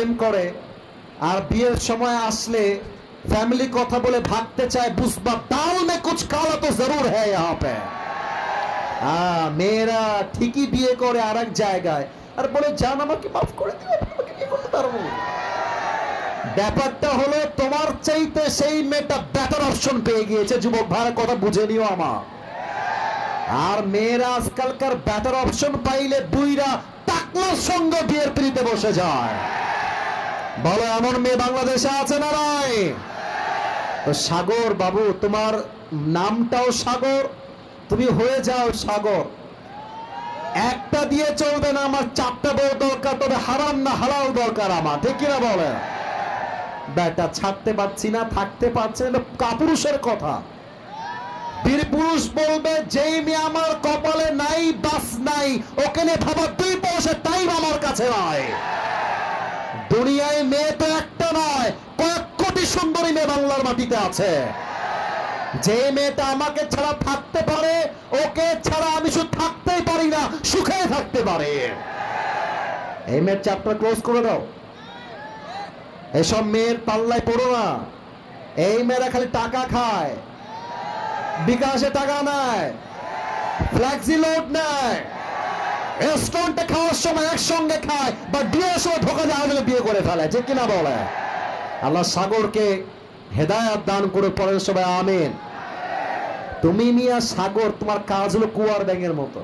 প্রেম করে আর বিয়ের সময় আসলে ফ্যামিলি কথা বলে ভাগতে চায়, বুঝবা দাল মে কুছ কালা তো জরুর হ্যায় ইহাঁ পে। মেয়েরা ঠিকই বিয়ে করে আরেক জায়গায় আর বলে জান আমাকে মাফ করে দিও, আমাকে বিয়ে করতে পারবো। ব্যাপারটা হলো তোমার চাইতে সেই মেয়েটা বেটার অপশন পেয়ে গিয়েছে। যুবক ভাইয়ের কথা বুঝে নিও আমার। আর মেয়েরা আজকালকার বেটার অপশন পাইলে বুইরা টাকলার সঙ্গে বিয়ের পিড়িতে বসে যায়। বলো এমন মেয়ে বাংলাদেশে আছে না নাই? তো সাগর বাবু, তোমার নামটাও সাগর, তুমি হয়ে যাও সাগর। একটা দিয়ে চলবে না, আমার চারটা বউ দরকার, তবে হারাম না হালাল দরকার আমার, ঠিক কিনা বলে? বেটা ছাড়তে পারছি না, থাকতে পারছে না, কাপুরুষের কথা। বীর পুরুষ বলবে যেই মেয়ে আমার কপালে নাই বাস নাই, ওকে নিয়ে ভাবা 2 পয়সা টাইম আমার কাছে নয়। দুনিয়ায় মেয়ে তো একটা নয়, কয়েক কোটি সুন্দরী মেয়ে বাংলার মাটিতে আছে। যে মেয়েটা আমাকে ছাড়া থাকতে পারে, ওকে ছাড়া আমি শুধু থাকতেই পারি না, সুখে থাকতে পারে। এই মেয়ের চ্যাপ্টার ক্লোজ করে দাও। এসব মেয়ের পাল্লায় পড়ো না। এই মেয়েরা খালি টাকা খায়, বিকাশে টাকা নেয়, ফ্লেক্সি লোড নেয়, রেস্টুরেন্টে খাওয়ার সময় একসঙ্গে খায়, বা বিয়ের সময় ধোকা দেওয়া বিয়ে করে ফেলে, ঠিক কিনা বলে? আল্লাহ সাগরকে হেদায়াত দান করে পড়েন সবাই আমিন। তুমি মিয়া সাগর, তোমার কাজ হলো কুয়ার ব্যাঙের মতো।